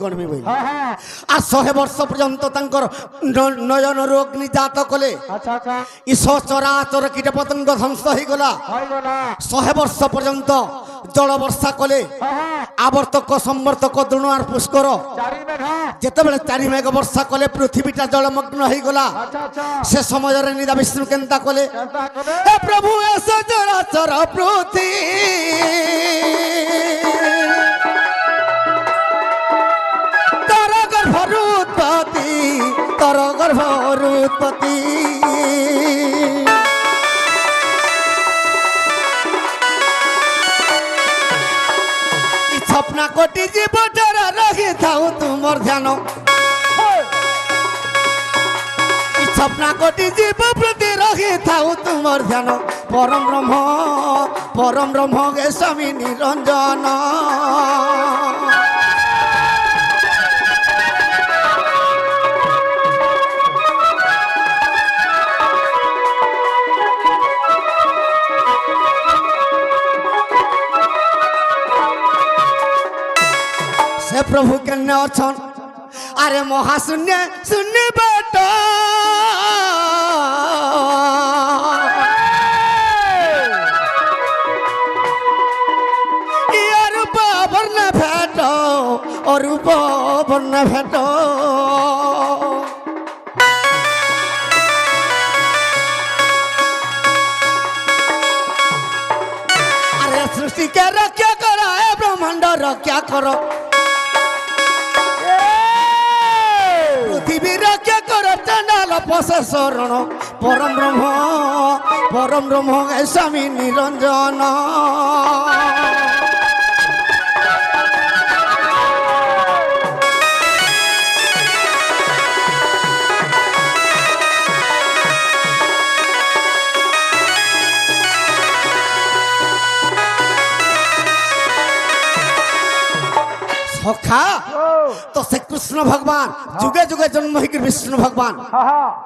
ଗଣମି বই আর 100 বর্ষ পর্যন্ত তাঙ্কর নয়ন রোগ নিজাত কলে আচ্ছা আচ্ছা ইস চরাচর কীট পতঙ্গ ধ্বংস হইগলা 100 বর্ষ পর্যন্ত জল বর্ষা কলে আবর্তক সম্বর্তক দ্রোণ আর পুষ্কর যেতবে 4 মেঘ বর্ষা কলে পৃথিবীটা জলমগ্ন হইগলা সে সময়ের নিদা বিষ্ণু কেন্তা কলে হে প্রভু এসে চরাচর পৃথিবী তর গর্ভরুৎপত্তি তর গর্ভরুৎপত্তি স্বপ্না কোটি জীবটার রহি থাও তোমার ধ্যান স্বপ্না কোটি জীব প্রতি রহি থাও তোমার ধ্যান পরম ব্রহ্ম গে স্বামী নিরঞ্জন সে প্রভু কেন অছন আরে মহাশূন্য শূন্য বেট রূপ বর্ণ ভেট অরূপ বর্ণ ভেট আরে সৃষ্টিকে রক্ষা কর এ ব্রহ্মাণ্ড রক্ষা কর পৃথিবী রক্ষা কর চাণ্ডাল পশে শরণ পরম ব্রহ্ম স্বামী নিরঞ্জন সখা তো সে কৃষ্ণ ভগবান যুগে যুগে জন্ম হইকি বিষ্ণু ভগবান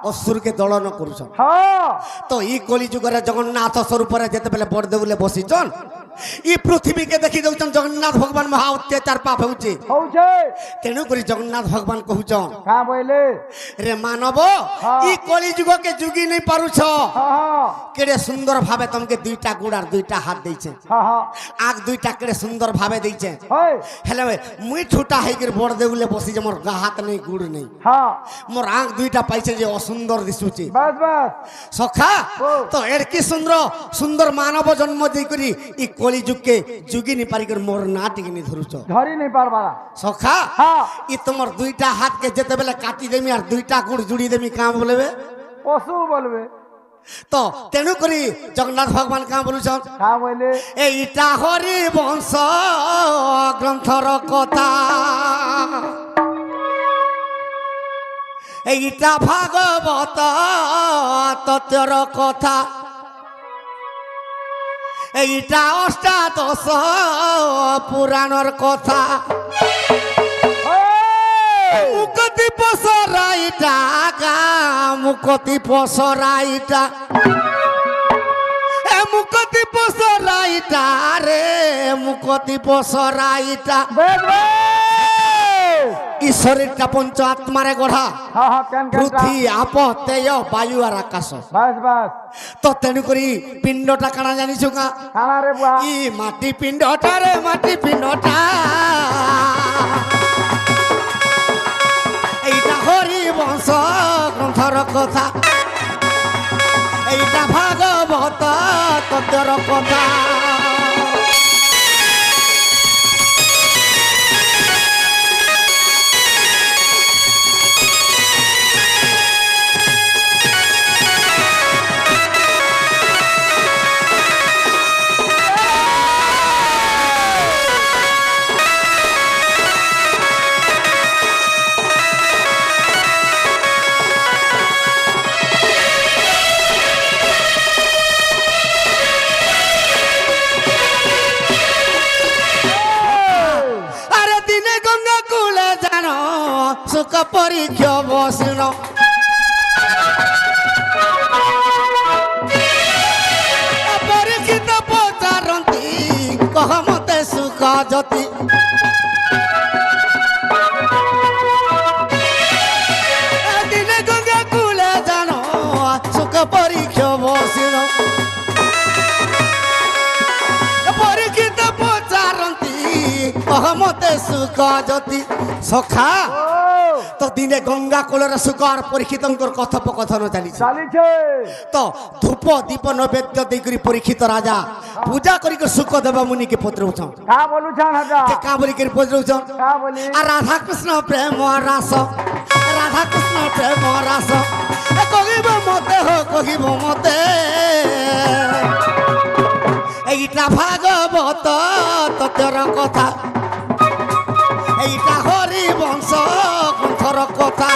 অসুরকে দলন করুছন তো ই কলি যুগরে জগন্নাথ স্বরূপরে যেতে বেলে বড়দেউলে বসিছন ই পৃথিবীকে দেখি দউছন জগন্নাথ ভগবান মহা অত্যাচার পাপ হউছে তেণু করি জগন্নাথ ভগবান কহুছন রে মানব ই কলি যুগকে যুগি নাই পারুছ কেড়ে সুন্দর ভাবে তোমাকে 2টা গুড় আর 2টা হাত দিয়েছে আগ 2টা কেড়ে সুন্দর ভাবে দিয়েছে হেলে মুই ঠুটা হইকি বড়দেউলে বসি যে মোর গা হাত নেই গুড় নেই মোর আগ 2টা পাইছে যে অসুন্দর দিশুছে সখা তো এর কি সুন্দর মানব জন্ম দেই করি ই কলি যুগকে যুগি নি পারি করে মোর না টিকে নি ধরুছ ধরি নাই পারবা সখা ই তোমার 2টা হাতকে যেতে বেলে কাটি দেমি আর 2টা গুড় জুড়ি দেমি কাম বলবে পশু বলবে তো তেণু করি জগন্নাথ ভগবান কাম বলুছন এইটা হরি বংশ গ্রন্থর কথা এইটা ভাগবত তত্ত্বর কথা এইটা অষ্টাদশ পুরাণর কথা মুকতি পসরাইটা গা মুকতি পসরাইটা এ মুকতি পসরাইটা রে মুকতি পসরাইটা ঈশ্বরটা পঞ্চ আত্মারে গড়া পৃথিবী আপ তেয় বায়ু আর আকাশ তো তেণু করি পিণ্ডটা কানা জানিছু কা ই মাটি পিণ্ডটা রে মাটি পিণ্ডটা এইটা হরি বংশ গ্রন্থর কথা এইটা ভাগবত তত্ত্বর কথা সুখ পরীক্ষ বসিল পরীক্ষিত পচারନ୍ତି কহ মতে সুখ জ্যোতি মতে সুখ জ্যোতি সখা তো দিনে গঙ্গা কোলরে সুখ আর পরীক্ষিতঙ্কর কথোপকথন চালিছে চালিছে তো ধূপ দীপ নৈবেদ্য ଦେଇକରି পরীক্ষিত রাজা পূজা করি সুখ দেব মুনিকে পত্রউছন কা বলুছান হাজা যে কা বলি করে পত্রউছন কা বলি আর রাধা কৃষ্ণ প্রেম রাস রাধা কৃষ্ণ প্রেম রাস কহিব মতে হো কহিব মতে এইটা ভাগবত তত্ত্বর কথা এইটা হরি বংশ গ্রন্থর কথা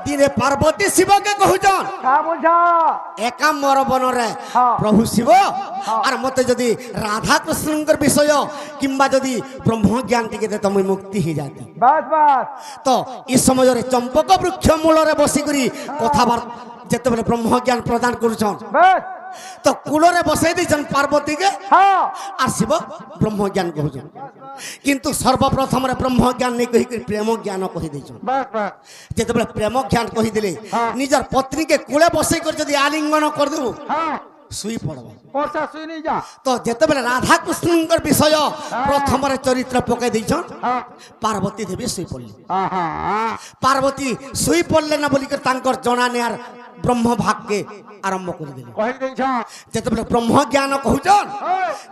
দিনে পার্বতী শিবকে কহুছন কা বুঝা একা মর বনরে হ্যাঁ। প্রভু শিব আর মতে যদি রাধা কৃষ্ণঙ্কর বিষয় কিংবা যদি ব্রহ্ম জ্ঞান টিকে দে তুমি মুক্তি হয়ে যাতি বাস বাস তো এই সময়ের চম্পক বৃক্ষ মূলরে বসিকি কথাবার্তা যেতবে ব্রহ্ম জ্ঞান প্রদান করছন বাস তো কূলরে বসাই দিয়েছেন পার্বতীকে হ্যাঁ আর শিব ব্রহ্ম জ্ঞান কহুছন কিন্তু সর্বপ্রথমে ব্রহ্ম জ্ঞান নেই কহিকি প্রেম জ্ঞান কহি দিয়েছেন বাস বাস যেতবে প্রেম জ্ঞান কহিদেলে নিজের পত্নীকে কূলে বসাই করে যদি আলিঙ্গন করদেবু হ্যাঁ শুই পড়ব পড়ছা শুনি যা তো যেতবে রাধা কৃষ্ণঙ্কর বিষয় প্রথমরে চরিত্র পকাই দিয়েছন হ্যাঁ পার্বতী দেবী শুই পড়লি আহা পার্বতী শুই পড়লে না বলি তাঙ্কর জনা নেয়ার ব্রহ্ম ভাগকে আরম্ভ করে দিল কহি দেইছ যেতবে ব্রহ্ম জ্ঞান কহুছন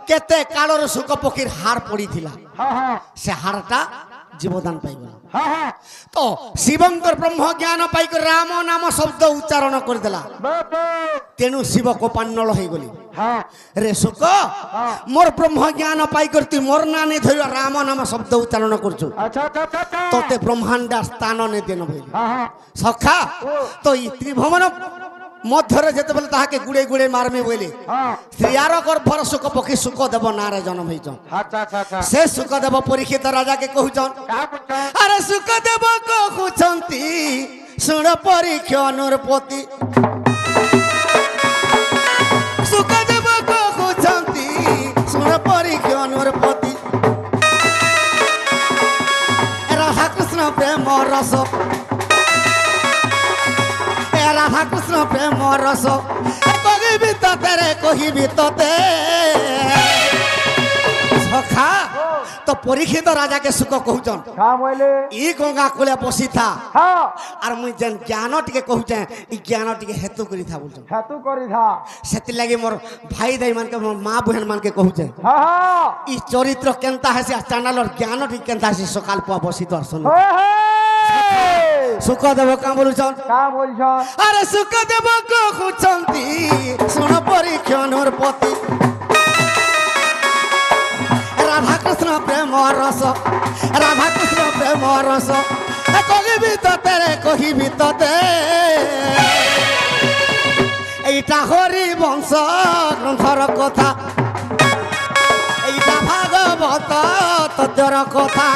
কেতে কালর শুক পক্ষীর হার পড়িছিলা হ্যাঁ হ্যাঁ সে হারটা জীবদান পাইগলা হ্যাঁ হ্যাঁ তো শিবঙ্কর ব্রহ্ম জ্ঞান পাইক রাম নাম শব্দ উচ্চারণ করে দেলা বাস বাস তেণু শিব কোপান্নল হয়ে গলি হ্যাঁ রে শুক মোর ব্রহ্ম জ্ঞান পাইকর তুই মোর না নে ধরি রাম নাম শব্দ উচ্চারণ করছু আচ্ছা আচ্ছা আচ্ছা আচ্ছা তোতে ব্রহ্মাণ্ড স্থান নে দেন বলি হ্যাঁ হ্যাঁ সখা তো এই ত্রিভুবন মধ্যরে যেতেবেলে তাহাকে গুড়ে গুড়ে মারমে বলে হ্যাঁ শ্রীয়ার গর্ভর সুখ পক্ষী সুখ দেব নারে জন্ম হইছন আচ্ছা আচ্ছা আচ্ছা সে সুখ দেব পরীক্ষিত রাজাকে কহুছন কা বুঝা আরে সুখ দেব কহুছন্তি শুণ পরীক্ষ নরপতি সুখ দেব কহুছন্তি শুণ পরীক্ষ নরপতি রাধা কৃষ্ণ প্রেম রস রাধা কৃষ্ণ প্রেম রস কহিবি ততে রে কহিবি ততে সখা তো পরীক্ষিত রাজাকে সুখ কহুছন কা বলে ই গঙ্গা কোলে বসিথা হ্যাঁ আর মুই যেন জ্ঞান টিকে কহুছে ই জ্ঞান টিকে হেতু করি থা বলছন হেতু করি থা সেতি লাগি মোর ভাই দাই মানকে মোর মা বহন মানকে কহুছে হ্যাঁ হ্যাঁ ই চরিত্র কেনতা হেসি আর চ্যানেলর জ্ঞান টিকে কেনতা হেসি সকাল পুয়া বসি দর্শন সুখ দেব কা বলছন কা বলছ আরে সুখ দেব কহুছন্তি শুণ পরীক্ষণর পতি রাধা কৃষ্ণ প্রেম রস রাধা কৃষ্ণ প্রেম রস কহিবি ততে রে কহিবি ততে এইটা হরি বংশ গ্রন্থর কথা এইটা ভাগবত তত্ত্বর কথা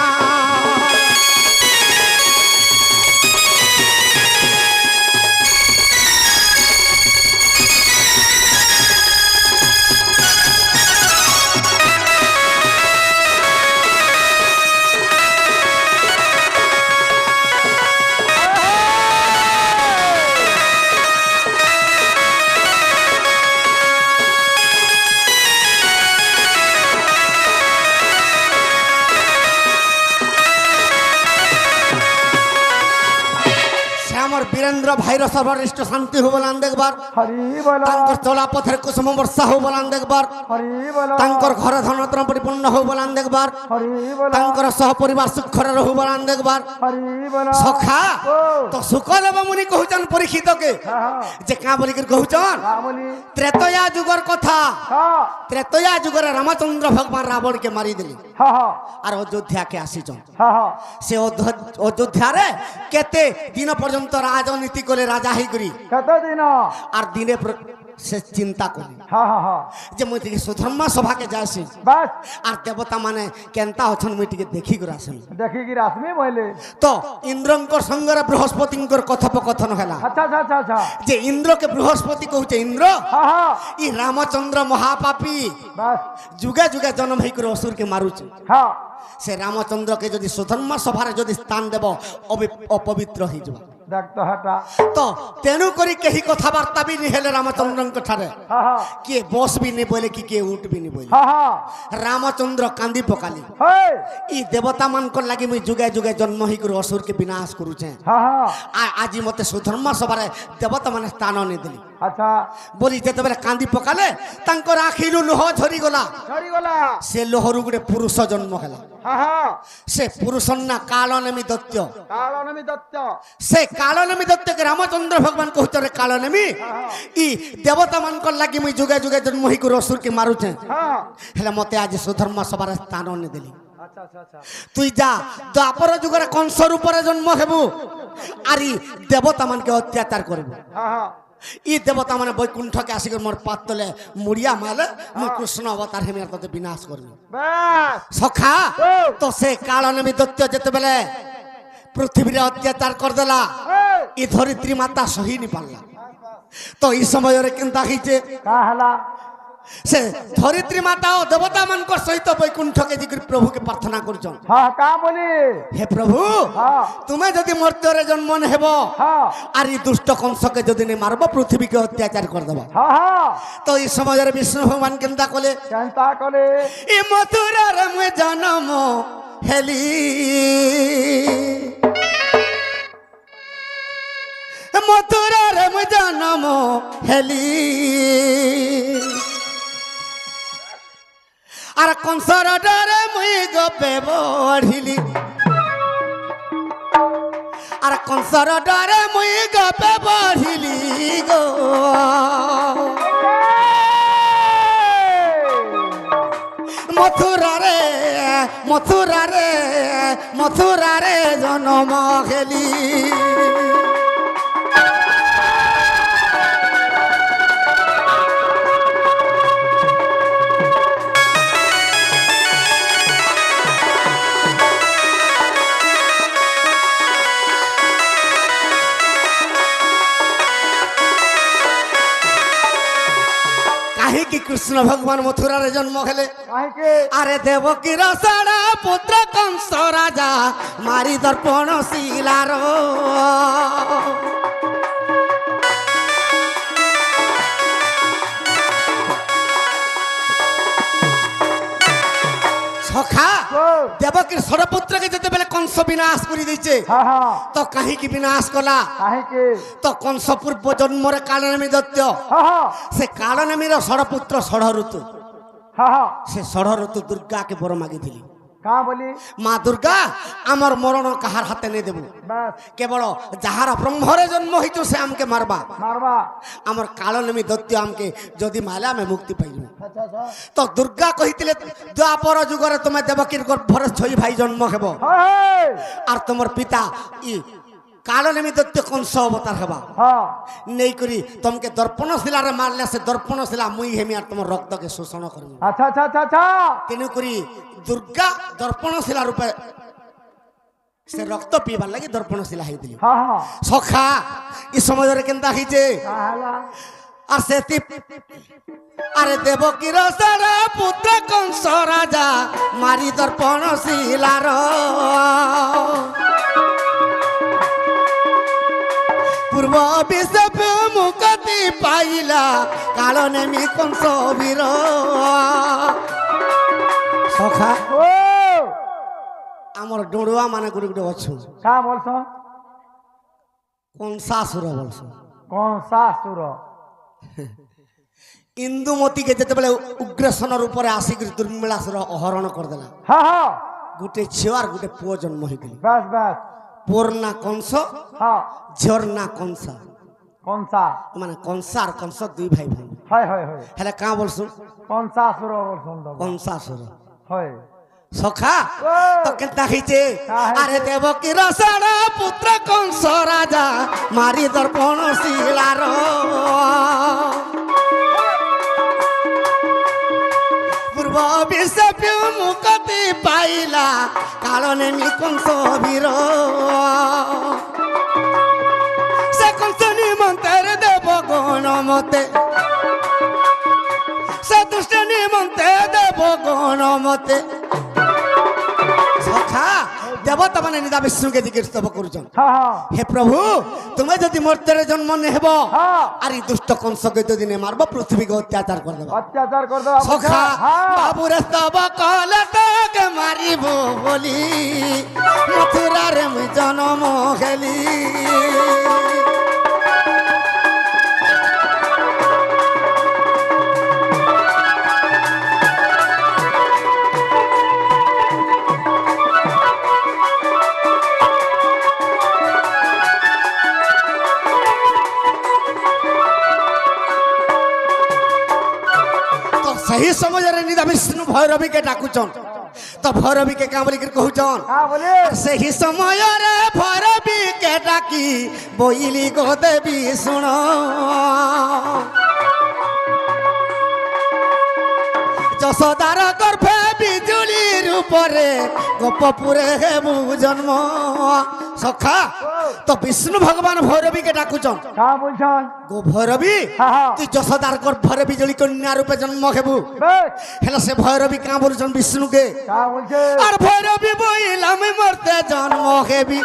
বীরেন্দ্র ভাইর সর্বনিষ্ঠ শান্তি হো বলান দেখবার হরি বল তাঙ্কর চলা পথের কুসুম বর্ষা হো বলান দেখবার হরি বল তাঙ্কর ঘরে ধনরত্ন পরিপূর্ণ হো বলান দেখবার হরি বল তাঙ্কর সহ পরিবার সুখরে রহু বলান দেখবার হরি বল সখা ও তো সুখদেব মুনি কহুছন পরীক্ষিতকে হ্যাঁ যে কা বলি কহুছন কা বলি ত্রেতয়া যুগর কথা হ্যাঁ ত্রেতয়া যুগরে রামচন্দ্র ভগবান রাবণকে মারি দিলি হ্যাঁ হ্যাঁ আর অযোধ্যাকে আসিছন হ্যাঁ হ্যাঁ সে অযোধ্যারে কেতে দিন পর্যন্ত রাজনীতি করে রাজা হইকরি কত দিন আর দিনে সে চিন্তা করি হ্যাঁ হ্যাঁ হ্যাঁ যে মুই টিকে সুধর্মা সভাকে যাইছি বাস আর দেবতা মানে কেনতা অছন মুই টিকে দেখি করে আসেন ଦେଖିକି ରାସ୍ମି ବୋଇଲେ তো ইন্দ্রঙ্কর সঙ্গরে বৃহস্পতিঙ্কর কথোপকথন হেলা আচ্ছা আচ্ছা আচ্ছা আচ্ছা যে ইন্দ্রকে বৃহস্পতি কହୁছে ইন্দ্র হ্যাঁ হ্যাঁ ই রামচন্দ্র মহাপাপী বাস যুগে যুগে জন্ম হই করে অসুরকে মারুছে হ্যাঁ সে রামচন্দ্রকে যদি সুধর্মা সভারে যদি স্থান দেব অপবিত্র হয়ে যাব দেখ তো হাটা তো তেণু করি কেহি কথাবার্তা বি নি হেলে রামচন্দ্রଙ୍କ ঠারে হ্যাঁ হ্যাঁ কিଏ বস বি নি বলে কি কিଏ উঠ বি নি বলে হ্যাঁ হ্যাঁ রামচন্দ্র কান্দি পকালি হেই ই দেবতা মানকর লাগি মুই যুগে যুগে জন্ম হই করে অসুরকে বিনাশ করুছে হ্যাঁ হ্যাঁ আজি মতে সুধর্মা সভারে দেবতা মানে স্থান নি দেলি আচ্ছা বলি যেতবেলে কান্দি পকালে তাঙ্কর আখিরু লোহ ঝরি গলা ସରିଗଲା সে লোহরু গোটে পুরুষ জন্ম হেলা হ্যাঁ হ্যাঁ সে পুরুষর না কালনেমি দত্ত କାଳନେମି ଦତ୍ତ সে কালনেমি দত্তকে রামচন্দ্র ভগবান কହୁଛরে কালনেমি ই দেবতা মানকর লাগি মুই যুগে যুগে জন্ম হই করে অসুরকে মারুছে হ্যাঁ হেলে মতে আজি সুধর্মা সভারে স্থান নি দেলি আচ্ছা আচ্ছা আচ্ছা তুই যা দ্বাপর যুগরে কংসর উপরে জন্ম হেবু আর ই দেবতা মানকে অত্যাচার করবু হ্যাঁ হ্যাঁ ই দেবতা মানে বৈকুণ্ঠকে আসিকি মোর পাত তলে মুড়িয়া মালে মুই কৃষ্ণ অবতার হেমি আর তোতে বিনাশ করবি বাস সখা তো সে কালনেমি দত্ত যেতেবেলে পৃথিবীরে অত্যাচার করদেলা হেই ই ধরিত্রী মাতা সহি নি পারলা তো এই সময়ের কেনতা হইছে କା ହେଲା সে ধরিত্রী মাতা ও দেবতা মানকর সহিত বৈকুণ্ঠকে জিগির প্রভুকে প্রার্থনা করছন হ্যাঁ କା ବୋଲି হে প্রভু হ্যাঁ তুমি যদি মর্ত্যরে জন্ম নেব হ্যাঁ আর এই দুষ্ট কংসকে যদি নে মারব পৃথিবীকে অত্যাচার করে দেব হ্যাঁ হ্যাঁ তো এই সময়ের বিষ্ণু ভগবান কেনতা কলে କେନ୍ତା କଲେ ই মথুরার মে জন্ম হেলি মথুরার মে জন্ম হেলি আর কংসর ডরে মুই গপে বঢ়িলি আর কংসর ডরে মুই গপে বঢ়িলি গো মথুরারে মথুরারে মথুরারে জন্ম হেলি কাহিকি কৃষ্ণ ভগবান মথুরারে জন্ম হেলে କାହିଁକି আরে দেবকীর সাড়া পুত্র কংস রাজা মারি দর্পণ শিলার সখা দেবকীর ষড়পুত্রকে যেতেবেলে কংস বিনাশ করে দিয়েছে হ্যাঁ হ্যাঁ তো কাহিকি বিনাশ কলা କାହିଁକି তো কংস পূর্ব জন্মরে কালনেমি দত্ত হ্যাঁ হ্যাঁ সে কালনেমির ষড়পুত্র ষড় ঋতু হ্যাঁ হ্যাঁ সে ষড় ঋতু দুর্গাকে বড় মাগিছিলি କା ବୋଲି মা দুর্গা আমার মরণ কাহার হাতে নেই দেবু ବାସ୍ কেবল যাহার ব্রহ্মরে জন্ম হইতো সে আমকে মারবা ମାରବା আমার কালনেমি দত্ত আমকে যদি মালে আমি মুক্তি পাইব আচ্ছা আচ্ছা তো দুর্গা কহিলে দ্বাপর যুগরে তুমি দেবকীর গর্ভরে ছই ভাই জন্ম হেব হেই আর তোমার পিতা ই কালনেমি দত্ত কংস অবতার হেবা হ্যাঁ নেই করি তোমাকে দর্পণ শিলারে মারলে সে দর্পণ শিলা মুই হেমি আর তোমার রক্তকে শোষণ করবি আচ্ছা আচ্ছা আচ্ছা আচ্ছা তেণু করি দুর্গা দর্পণ শিলা রূপে সে রক্ত পিবার লাগি দর্পণ শিলা হয়েছিল হ্যাঁ হ্যাঁ সখা এই সময়ের কেনতা হয়েছে କା ହେଲା আর সে আরে দেবকীর সারা পুত্র কংস রাজা মারি দর্পণ শিলার পূর্ব বিশ্বপ মুক্তি পাইলা কালনেমি কংস বীর সখা ଓ আমার ডড়ুয়া মানে গুড়ি গুড়ি অছু କା ବୋଲସ কংসাসুর বলছ କଂସାସୁର ইন্দুমতীকে যেতেবেলে উগ্রসেনর উপরে আসিকি দুর্মিଳାসুর অহরণ করদেলা হ্যাঁ হ্যাঁ গোটে ঝিও আর গোটে পুଅ জন্ম হয়েছিল ବାସ୍ ବାସ୍ পুଅর না কংস ହଁ ঝিওর না কংসা କଂସା মানে কংসা আর কংস দুই ভাই ভাই হয় হয় হয় হেলে কাঁ বলছু କଂସାସୁର ବୋଲସନ୍ ଦବ কংসাসুর হয় সখা তো কেনতা হইছে হইছে? আরে দেবকীর সাড়া পুত্র কংস রাজা মারি দর্পণ শিলার পাইলা কারণে নি কংস বীর সে কংস নিমন্ত্রে দেব গণমতে সে দুষ্ট নিমন্ত্রে দেব গণমতে সখা দেবতা মানে নিদা বিষ্ণুকে জিজ্ঞেস করছেন হে প্রভু তুমি যদি মর্ত্যের জন্ম নেব আর এই দুষ্ট কংসকে যদি নে মারব পৃথিবীকে অত্যাচার করে দেব অত্যাচার করে দেব সখা বাবুরে তব কলে তোকে মারিব বলি মথুরারে মুই জন্ম খেলি सही समझ निदा विष्णु भैरवी के डाकुचन तो भैरवी के क्या बोली कहूचन सही समय रे भैरवी के डाकी बोइली गो देवी सुन যশোদার গর্ভে বিজুলি রূপরে গোপপুরে হেবু জন্ম সখা তো বিষ্ণু ভগবান ভৈরবীকে ডাকুচন গো ভৈরবী তুই যশোদার গর্ভরে বিজুলি কন্যা রূপে জন্ম হেবু হেলে সে ভৈরবী কাঁ বলছেন বিষ্ণুকে আর ভৈরবী বইলাম মরতে জন্ম হেবি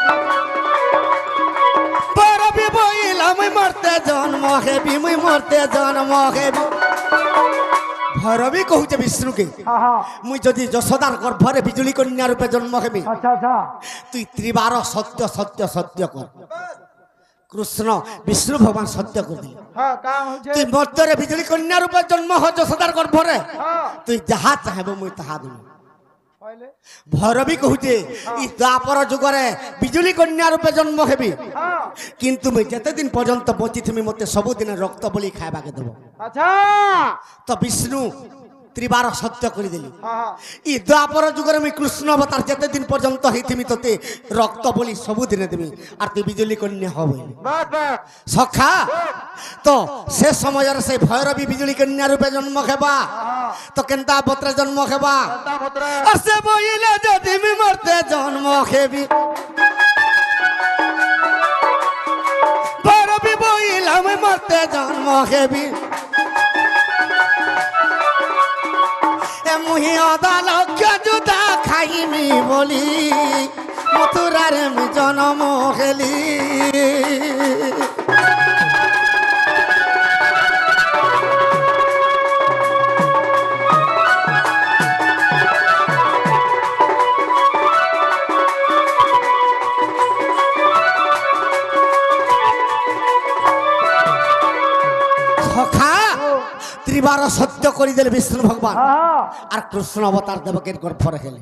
ভৈরবী বইলাম মরতে জন্ম হেবি মুই মরতে জন্ম হেবি ভৈরবী কহুছে বিষ্ণুকে মুই যদি যশোদার গর্ভরে বিজুলি কন্যা রূপে জন্ম হেবি তুই ত্রিবার সত্য সত্য সত্য কর কৃষ্ণ বিষ্ণু ভগবান সত্য করবি তুই মর্ত্যরে বিজুলি কন্যা রূপে জন্ম হ যশোদার গর্ভরে তুই যাহা চাহেব মুই তাহা দেব ভৈরবী কহুছে ই দ্বাপর যুগরে বিজুলি কন্যা রূপে জন্ম হেবি কিন্তু মুই যেতেদিন পর্যন্ত বচিথিমি মতে ସବୁদিন রক্ত বলি খাইবাকে দেব তো বিষ্ণু ত্রিবার সত্য করে দিলি ই দ্বাপর যুগরে মুই কৃষ্ণ অবতার যেতেদিন পর্যন্ত হইথিমি তোতে রক্ত বলি ସବୁদিনে দেবি আর তুই বিজুলি কন্যা হব সখা তো সে সময়ের সেই ভৈরবী বিজুলি কন্যা রূপে জন্ম খেবা তো কেনতা বত্রে জন্ম খেবা আর সে বইলে যদি মি মরতে জন্ম খেবি ভৈরবী বইলা আমি মরতে জন্ম খেবি মুহি অদা লক্ষ জুদা খাইমি বলি মথুরার জন্ম খেলি ত্রিবার সত্য করে দিলে বিষ্ণু ভগবান আর কৃষ্ণ অবতার দেবকের গর্ভরে হেলে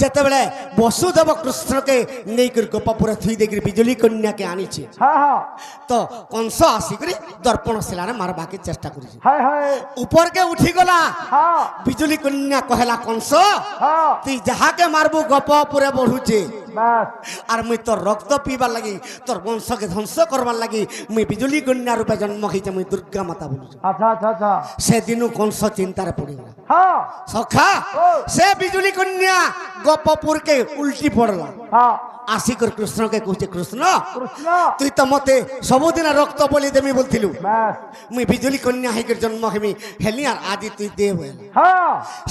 যেতবে বসুদেব কৃষ্ণকে নেই গোপপুরে থুই দেখি বিজুলি কন্যাকে আনিছে তো কংস আসিকি দর্পণ শিলারে মারবাকে চেষ্টা করেছে উপরকে উঠি গলা বিজুলি কন্যা কহেলা কংস তুই যাহাকে মারবু গোপপুরে বঢ়ুছে আর মুই তোর রক্ত পিবার লাগি তোর বংশকে ধ্বংস করবার লাগি মুই বিজুলি কন্যা রূপে জন্ম হয়েছে মুই দুর্গা মাতা বলুছি সেদিনু কংস চিন্তার পড়িলা সখা সে বিজুলি কন্যা গোপপুরকে উল্টি পড়লা আসি করে কৃষ্ণকে কହୁছে কৃষ্ণ তুই তো মতে ସବୁদিন রক্ত বলি দেমি বলছিলু মুই বিজুলি কন্যা হইকে জন্ম হেমি হেলি আর আজি তুই দে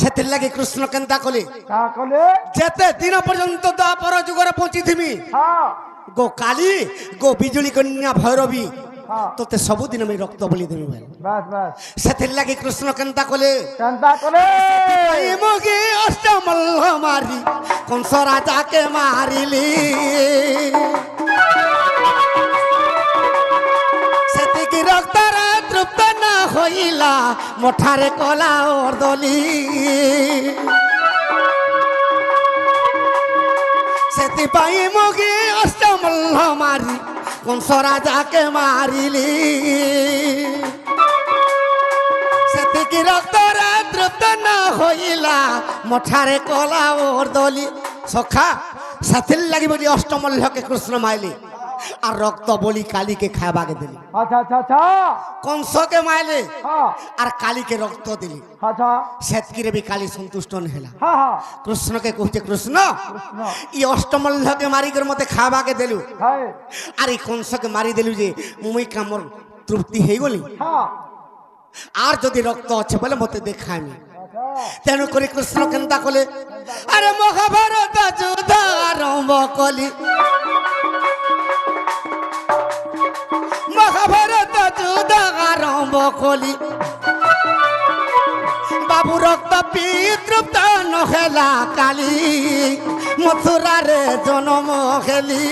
সেতির লাগি কৃষ্ণ কেনতা কলে যেতে দিন পর্যন্ত দ্বাপর যুগরে পৌঁছিথিমি গো কালী গো বিজুলি কন্যা ভৈরবী তোতে ସବୁদিন আমি রক্ত বলি দেবি সেতির লাগি কৃষ্ণ কেনতা কলে মগে অষ্টমল্ল মারি কংস রাজাকে মারিলি সেতিকি রক্তরে তৃপ্ত না হইলা মঠারে কলা অর্দলি সেতিপাই মগে অষ্টমল্ল মারি কংস রাজাকে মারিলি সেতিকি রক্তরে তৃপ্ত না হইলা মঠারে কলা অর্দলি সখা সাথির লাগি বলি অষ্টমল্লকে কৃষ্ণ মাইলি আর রক্ত বলি কালীকে খাইবাকে দিলি আচ্ছা আচ্ছা আচ্ছা কংসকে মাইলে হ্যাঁ আর কালীকে রক্ত দিলি আচ্ছা সেতকিরে বি কালী সন্তুষ্ট হেলা হ্যাঁ হ্যাঁ কৃষ্ণকে কହୁছে কৃষ্ণ কৃষ্ণ ই অষ্টমল্লকে মারিকর মতে খাইবাকে দেলু হ্যাঁ আর এই কংসকে মারি দেলু যে মুই কামর তৃপ্তি হয়ে হ্যাঁ আর যদি রক্ত আছে বলে মতে দেখাইনি আচ্ছা তেণু করে কৃষ্ণ কেন্তা কলে আরে মহাভারত যুদ্ধ আরম্ভ কলি মহাভারত যুদ্ধ আরম্ভ কলি বাবু রক্ত পিতৃপ্ত নহেলা কালী মথুরারে জনম খেলি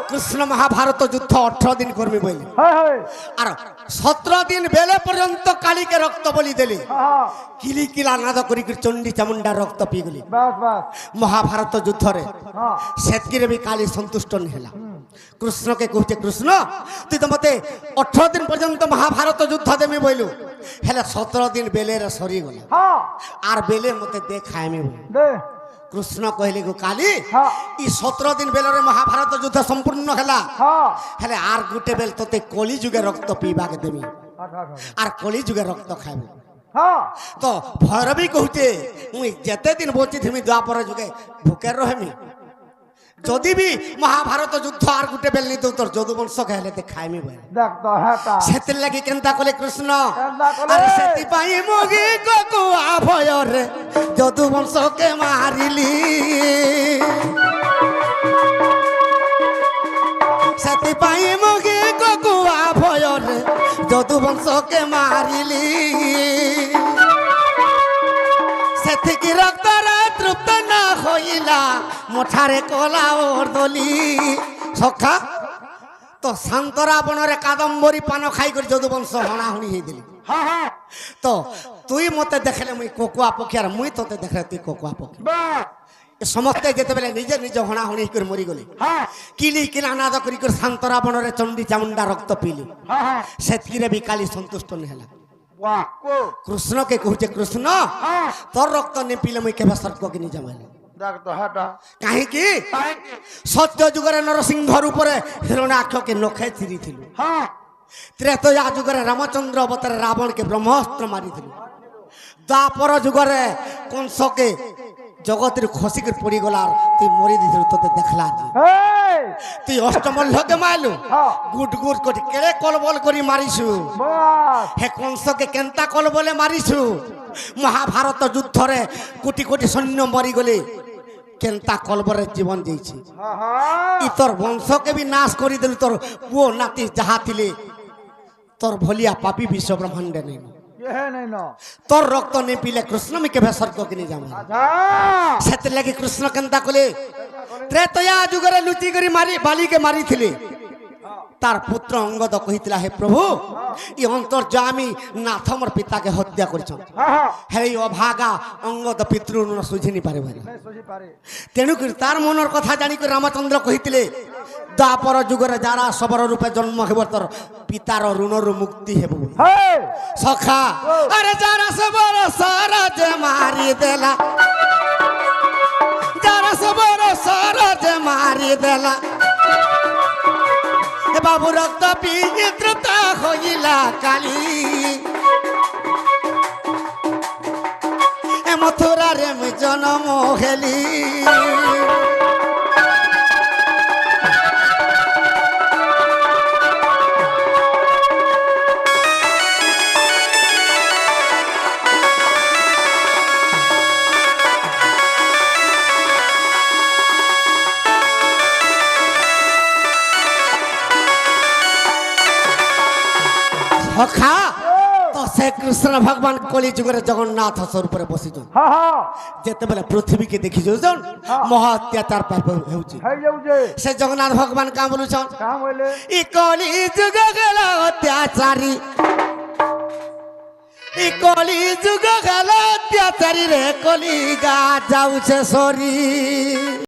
কৃষ্ণ মহাভারত যুদ্ধ 18 দিন করবি বলি হ্যাঁ হ্যাঁ আর 17 দিন বেলে পর্যন্ত কালীকে রক্ত বলি দেলি হ্যাঁ কিলি কিলা নাদ করি চণ্ডী চামুন্ডা রক্ত পিগলি বাস বাস মহাভারত যুদ্ধরে হ্যাঁ সেতকিরে বি কালী সন্তুষ্ট হেলা কৃষ্ণকে কହୁছে কৃষ্ণ তুই তো মতে 18 দিন পর্যন্ত মহাভারত যুদ্ধ দেমি বইলু হেলে 17 দিন বেলের সরি গলা হ্যাঁ আর বেলে মতে দেখাইমি বলি দে কৃষ্ণ কহিলে গো কালী হ্যাঁ ই 17 দিন বেলরে মহাভারত যুদ্ধ সম্পূর্ণ হেলা হ্যাঁ হেলে আর গুটে বেল তোতে কলি যুগে রক্ত পিবাকে দেবি আচ্ছা আচ্ছা আর কলি যুগে রক্ত খাইব হ্যাঁ তো ভৈরবী কହୁছে মুই যেতে দিন বচি থিমি দ্বাপর যুগে ভুকে রহমি যদি বি মহাভারত যুদ্ধ আর গুটে বেল নি তোর যদুবংশ খাইলে তে খাইমি বলে দেখ তো হ্যাঁ তা সেতির লাগি কেনতা কলে কৃষ্ণ কেনতা কলে? আরে সেতি পাই মুগি ককুয়া ভয়রে যদুবংশকে মারিলি সেতি পাই মুগি ককুয়া ভয়রে যদুবংশকে মারিলি সেতিকি রক্তরে তৃপ্ত না হইলা মোঠারে কলা ওর দলি সখা তো শান্তরা বনরে কাদম্বরী পান খাই করে যদুবংশ হଣାহুଣି হয়ে হ্যাঁ হ্যাঁ তো তুই মতে দেখলে মুই কোকুয়া পক্ষী আর মুই তোতে দেখলে তুই কোকুয়া পক্ষী বাস এ সমস্তে যেতেবেলে নিজে নিজে হଣାহুଣି করে মরিগলে হ্যাঁ কিলি কিলা নাদ করি করে শান্তরা বনরে চণ্ডী চামুন্ডা রক্ত পিলি হ্যাঁ হ্যাঁ সেতকিরে বি কালী সন্তুষ্ট হেলা বাহ কো কৃষ্ণকে কହୁছে কৃষ্ণ হ্যাঁ তোর রক্ত নে পিলে মুই কেবে স্বর্গকে নি যাবাইলে দেখ তো হ্যাঁ তা কাহিকি সত্য যুগরে নরসিংহর উপরে হিরণ্যাক্ষকে নখে চিরিছিল হ্যাঁ ত্রেতয়া যুগরে রামচন্দ্র অবতারে রাবণকে ব্রহ্মাস্ত্র মারিছিল দ্বাপর যুগরে কংসকে জগতের খসিকে পড়িগলা আর তুই মরি দিছিল তোতে দেখলা যে এই তুই অষ্টমল্লকে মাইলু হ্যাঁ গুট গুট করি কেড়ে কলবল করি মারিছু বাস হে কংসকে কেন্তা কলবলে মারিছু মহাভারত যুদ্ধরে কোটি কোটি সৈন্য মরিগলে কেন্তা কলবরে জীবন দিয়েছি হ্যাঁ হ্যাঁ ই তোর বংশকে বি নাশ করে দিল তোর পুও নাতি যাহা থিলে তোর ভলিয়া পাপি বিশ্ব ব্রহ্মাণ্ডে নেই ये नहीं ना তোর রক্ত নে পিলে কৃষ্ণ মি কেবে স্বর্গকে নি যাবো अच्छा সেতে লাগি কৃষ্ণ কেন্তা কলে ত্রেতয়া যুগরে লুচি করে মারি বালিকে মারিଥିଲେ তার পুত্র অঙ্গদ কহিতলা হে প্রভু ই অন্তর্যামী নাথ মোর পিতাকে হত্যা করছন हाँ हाँ হে এই অভাগা অঙ্গদ পিতৃ ঋণ সুঝিনি পারিবে না नहीं सोची पारे তেণু করে তার মনের কথা জানি করে রামচন্দ্র কহিতলে দ্বাপর যুগরে যারা সবর রূপে জন্ম হেব তোর পিতার ঋণর মুক্তি হেব বলি। हे সখা আরে যারা সবর সরজ মারি দেলা যারা সবর সরজ মারি দেলা এ বাবু রক্ত পিতৃতা হইলা কালী এ মথুরারে মু জনম হেলি সখা তো সে কৃষ্ণ ভগবান কলি যুগের জগন্নাথ স্বরূপে বসিছ हाँ हाँ যেতেবেলে পৃথিবীকে দেখি যাউছন মহা অত্যাচার পাপ হেউছি है जाऊ जे সে জগন্নাথ ভগবান কাম বলুছন कहाँ बोले ই কলি যুগ গেল অত্যাচারী ଇ କଳି ଯୁଗ ଗଲା ଅତ୍ୟାଚାରୀରେ କଲି ଗା ଯାଉଛେ ସରି